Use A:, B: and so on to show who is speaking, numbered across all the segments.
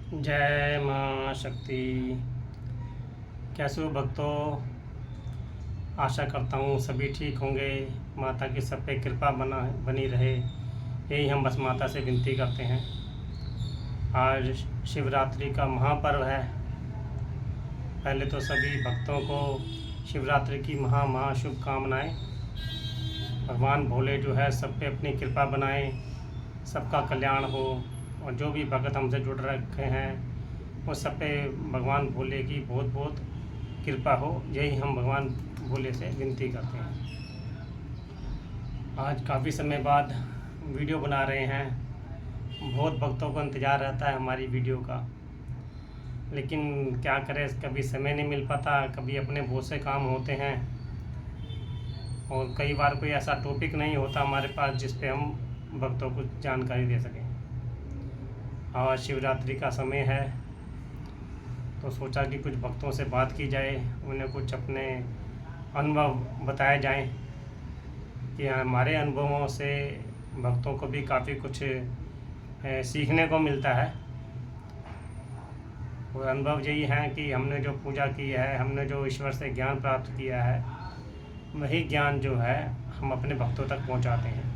A: जय माँ शक्ति। कैसे हो भक्तों? आशा करता हूँ सभी ठीक होंगे। माता की सब पे कृपा बनी रहे, यही हम बस माता से विनती करते हैं। आज शिवरात्रि का महापर्व है। पहले तो सभी भक्तों को शिवरात्रि की महा शुभकामनाएँ। भगवान भोले जो है सब पे अपनी कृपा बनाएं, सबका कल्याण हो। और जो भी भगत हमसे जुड़ रखे हैं वो सब पे भगवान भोले की बहुत बहुत कृपा हो, यही हम भगवान भोले से विनती करते हैं। आज काफ़ी समय बाद वीडियो बना रहे हैं। बहुत भक्तों को इंतज़ार रहता है हमारी वीडियो का, लेकिन क्या करें, कभी समय नहीं मिल पाता, कभी अपने बहुत से काम होते हैं और कई बार कोई ऐसा टॉपिक नहीं होता हमारे पास जिस पे हम भक्तों को जानकारी दे सकें। आज शिवरात्रि का समय है तो सोचा कि कुछ भक्तों से बात की जाए, उन्हें कुछ अपने अनुभव बताए जाएं कि हमारे अनुभवों से भक्तों को भी काफ़ी कुछ सीखने को मिलता है। और अनुभव यही है कि हमने जो पूजा की है, हमने जो ईश्वर से ज्ञान प्राप्त किया है, वही ज्ञान जो है हम अपने भक्तों तक पहुंचाते हैं।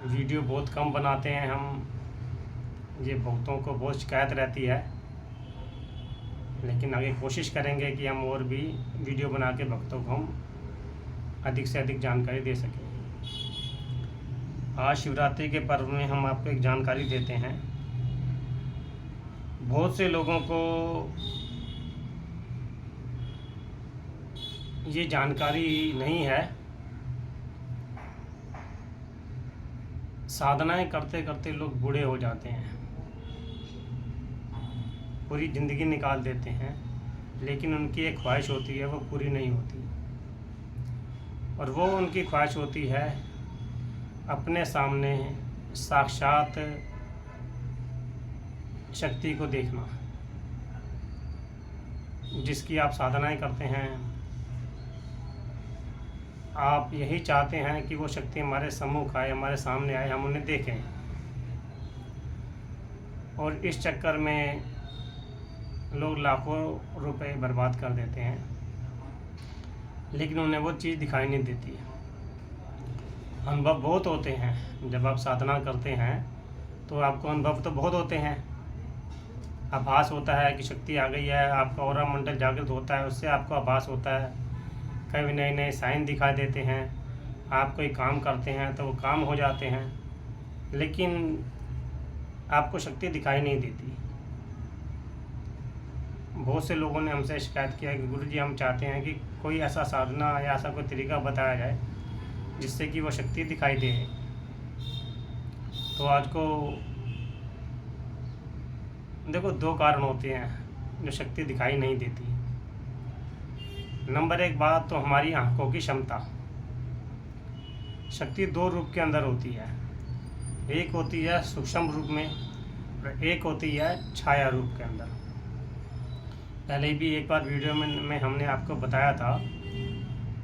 A: वीडियो बहुत कम बनाते हैं हम, ये भक्तों को बहुत शिकायत रहती है, लेकिन आगे कोशिश करेंगे कि हम और भी वीडियो बना के भक्तों को हम अधिक से अधिक जानकारी दे सकें। आज शिवरात्रि के पर्व में हम आपको एक जानकारी देते हैं। बहुत से लोगों को ये जानकारी नहीं है। साधनाएं करते करते लोग बूढ़े हो जाते हैं, पूरी ज़िंदगी निकाल देते हैं, लेकिन उनकी एक ख्वाहिश होती है वो पूरी नहीं होती। और वो उनकी ख्वाहिश होती है अपने सामने साक्षात शक्ति को देखना। जिसकी आप साधनाएं करते हैं, आप यही चाहते हैं कि वो शक्ति हमारे सम्मुख आए, हमारे सामने आए, हम उन्हें देखें। और इस चक्कर में लोग लाखों रुपए बर्बाद कर देते हैं, लेकिन उन्हें वो चीज़ दिखाई नहीं देती। अनुभव बहुत होते हैं, जब आप साधना करते हैं तो आपको अनुभव तो बहुत होते हैं। आभास होता है कि शक्ति आ गई है, आपका ऑरा मंडल जागृत होता है, उससे आपको आभास होता है। कभी नए नए साइन दिखाई देते हैं। आप कोई काम करते हैं तो वो काम हो जाते हैं, लेकिन आपको शक्ति दिखाई नहीं देती। बहुत से लोगों ने हमसे शिकायत किया कि गुरुजी हम चाहते हैं कि कोई ऐसा साधना या ऐसा कोई तरीका बताया जाए जिससे कि वो शक्ति दिखाई दे। तो आज को देखो, दो कारण होते हैं जो शक्ति दिखाई नहीं देती। नंबर एक बात तो हमारी आंखों की क्षमता। शक्ति दो रूप के अंदर होती है, एक होती है सूक्ष्म रूप में और एक होती है छाया रूप के अंदर। पहले भी एक बार वीडियो में हमने आपको बताया था,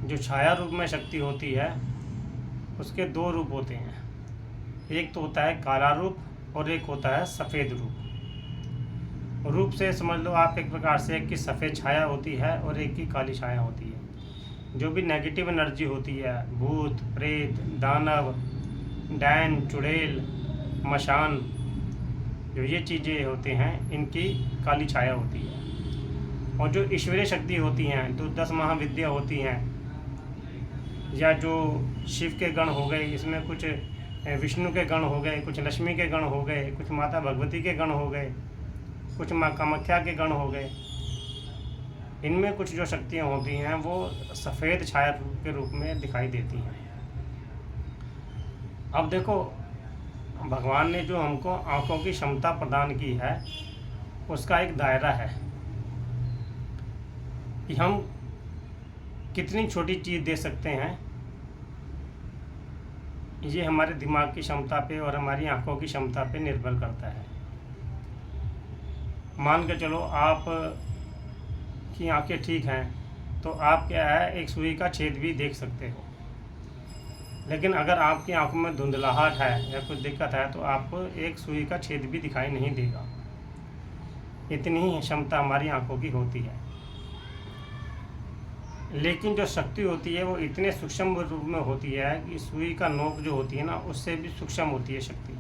A: जो छाया रूप में शक्ति होती है उसके दो रूप होते हैं। एक तो होता है काला रूप और एक होता है सफ़ेद रूप। रूप से समझ लो आप एक प्रकार से, एक की सफ़ेद छाया होती है और एक की काली छाया होती है। जो भी नेगेटिव एनर्जी होती है, भूत प्रेत दानव डैन चुड़ैल मशान, जो ये चीज़ें होते हैं, इनकी काली छाया होती है। और जो ईश्वरीय शक्ति होती हैं, तो 10 महाविद्या होती हैं, या जो शिव के गण हो गए, इसमें कुछ विष्णु के गण हो गए, कुछ लक्ष्मी के गण हो गए, कुछ माता भगवती के गण हो गए, कुछ माँ कामाख्या के गण हो गए। इनमें कुछ जो शक्तियाँ होती हैं वो सफ़ेद छाया के रूप में दिखाई देती हैं। अब देखो, भगवान ने जो हमको आँखों की क्षमता प्रदान की है उसका एक दायरा है कि हम कितनी छोटी चीज़ दे सकते हैं। ये हमारे दिमाग की क्षमता पे और हमारी आँखों की क्षमता पे निर्भर करता है। मान के चलो आप की आंखें ठीक हैं तो आप क्या है, एक सुई का छेद भी देख सकते हो। लेकिन अगर आपकी आंखों में धुंधलाहट है या कुछ दिक्कत है तो आपको एक सुई का छेद भी दिखाई नहीं देगा। इतनी ही क्षमता हमारी आंखों की होती है। लेकिन जो शक्ति होती है वो इतने सूक्ष्म रूप में होती है कि सुई का नोक जो होती है ना, उससे भी सूक्ष्म होती है शक्ति।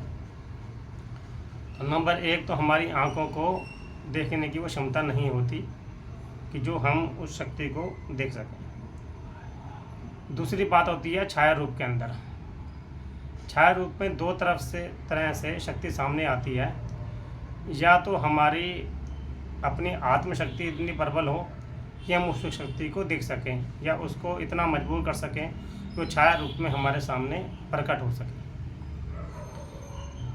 A: तो नंबर 1 तो हमारी आंखों को देखने की वो क्षमता नहीं होती कि जो हम उस शक्ति को देख सकें। दूसरी बात होती है छाया रूप के अंदर। छाया रूप में दो तरह से शक्ति सामने आती है। या तो हमारी अपनी आत्मशक्ति इतनी प्रबल हो कि हम उस शक्ति को देख सकें, या उसको इतना मजबूर कर सकें कि वो छाया रूप में हमारे सामने प्रकट हो सके।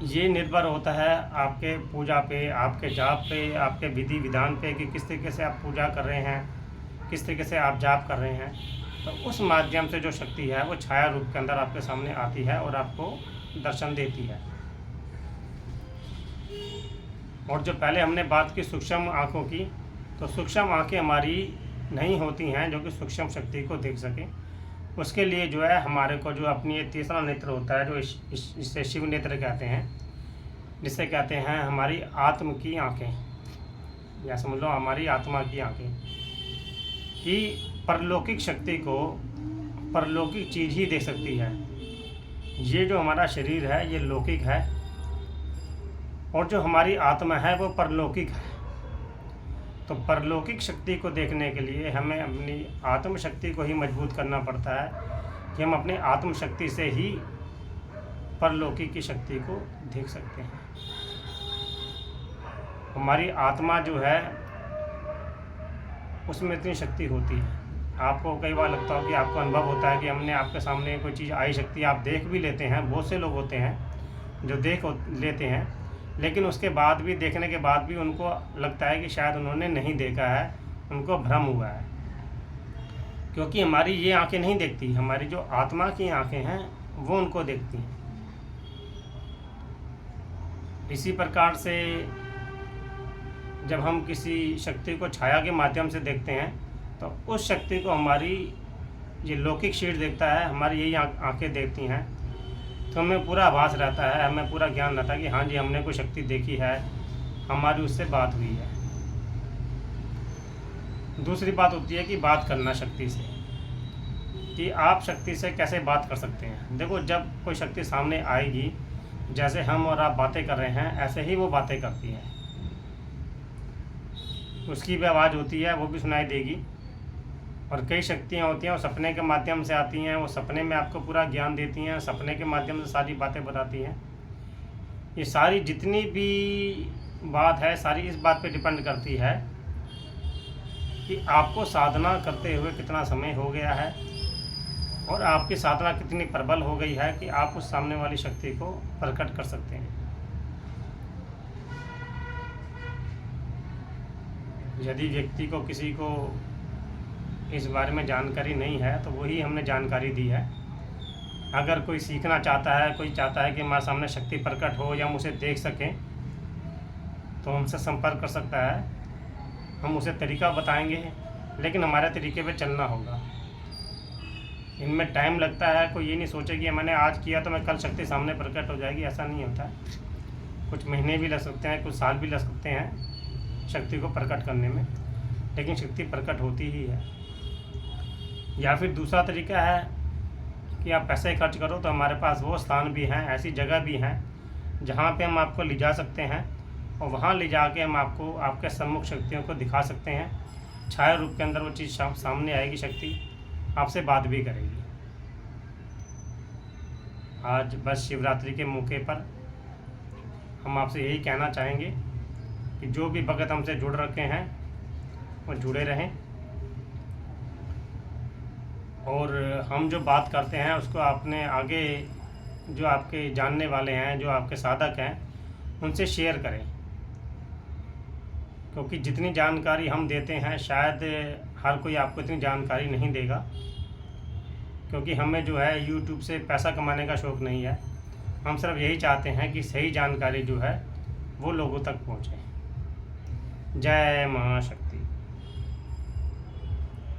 A: ये निर्भर होता है आपके पूजा पे, आपके जाप पे, आपके विधि विधान पे कि किस तरीके से आप पूजा कर रहे हैं, किस तरीके से आप जाप कर रहे हैं। तो उस माध्यम से जो शक्ति है वो छाया रूप के अंदर आपके सामने आती है और आपको दर्शन देती है। और जो पहले हमने बात की सूक्ष्म आँखों की, तो सूक्ष्म आँखें हमारी नहीं होती हैं जो कि सूक्ष्म शक्ति को देख सकें। उसके लिए जो है हमारे को जो अपनी ये तीसरा नेत्र होता है, जो इसे शिव नेत्र कहते हैं, जिसे कहते हैं हमारी आत्म की आँखें, या समझ लो हमारी आत्मा की आँखें, कि परलौकिक शक्ति को परलौकिक चीज़ ही देख सकती है। ये जो हमारा शरीर है ये लौकिक है और जो हमारी आत्मा है वो परलौकिक है। तो परलौकिक शक्ति को देखने के लिए हमें अपनी आत्म शक्ति को ही मजबूत करना पड़ता है कि हम अपने आत्म शक्ति से ही परलौकिक की शक्ति को देख सकते हैं। हमारी आत्मा जो है उसमें इतनी शक्ति होती है। आपको कई बार लगता हो कि आपको अनुभव होता है कि हमने आपके सामने कोई चीज़ आई, शक्ति आप देख भी लेते हैं। बहुत से लोग होते हैं जो देख लेते हैं, लेकिन उसके बाद भी, देखने के बाद भी उनको लगता है कि शायद उन्होंने नहीं देखा है, उनको भ्रम हुआ है, क्योंकि हमारी ये आंखें नहीं देखती। हमारी जो आत्मा की आंखें हैं वो उनको देखती हैं। इसी प्रकार से जब हम किसी शक्ति को छाया के माध्यम से देखते हैं तो उस शक्ति को हमारी ये लौकिक शरीर देखता है, हमारी यही आंखें देखती हैं। तो हमें पूरा आभास रहता है, हमें पूरा ज्ञान रहता है कि हाँ जी हमने कोई शक्ति देखी है, हमारी उससे बात हुई है। दूसरी बात होती है कि बात करना शक्ति से, कि आप शक्ति से कैसे बात कर सकते हैं। देखो, जब कोई शक्ति सामने आएगी, जैसे हम और आप बातें कर रहे हैं ऐसे ही वो बातें करती है। उसकी भी आवाज़ होती है, वो भी सुनाई देगी। और कई शक्तियाँ होती हैं वो सपने के माध्यम से आती हैं, वो सपने में आपको पूरा ज्ञान देती हैं, सपने के माध्यम से सारी बातें बताती हैं। ये सारी जितनी भी बात है सारी इस बात पे डिपेंड करती है कि आपको साधना करते हुए कितना समय हो गया है और आपकी साधना कितनी प्रबल हो गई है कि आप उस सामने वाली शक्ति को प्रकट कर सकते हैं। यदि व्यक्ति को, किसी को इस बारे में जानकारी नहीं है तो वही हमने जानकारी दी है। अगर कोई सीखना चाहता है, कोई चाहता है कि हमारे सामने शक्ति प्रकट हो या हम उसे देख सकें, तो हमसे संपर्क कर सकता है। हम उसे तरीका बताएंगे, लेकिन हमारे तरीके पे चलना होगा। इनमें टाइम लगता है। कोई ये नहीं सोचे कि मैंने आज किया तो मैं कल शक्ति सामने प्रकट हो जाएगी, ऐसा नहीं होता है। कुछ महीने भी लग सकते हैं, कुछ साल भी लग सकते हैं शक्ति को प्रकट करने में, लेकिन शक्ति प्रकट होती ही है। या फिर दूसरा तरीका है कि आप पैसे खर्च करो तो हमारे पास वो स्थान भी हैं, ऐसी जगह भी हैं जहाँ पे हम आपको ले जा सकते हैं और वहाँ ले जाके हम आपको आपके सम्मुख शक्तियों को दिखा सकते हैं। छाया रूप के अंदर वो चीज़ सामने आएगी, शक्ति आपसे बात भी करेगी। आज बस शिवरात्रि के मौके पर हम आपसे यही कहना चाहेंगे कि जो भी भगत हमसे जुड़ रखे हैं वो जुड़े रहें, और हम जो बात करते हैं उसको आपने आगे जो आपके जानने वाले हैं, जो आपके साधक हैं, उनसे शेयर करें। क्योंकि जितनी जानकारी हम देते हैं शायद हर कोई आपको इतनी जानकारी नहीं देगा, क्योंकि हमें जो है YouTube से पैसा कमाने का शौक़ नहीं है। हम सिर्फ यही चाहते हैं कि सही जानकारी जो है वो लोगों तक पहुँचे। जय महाशक्ति।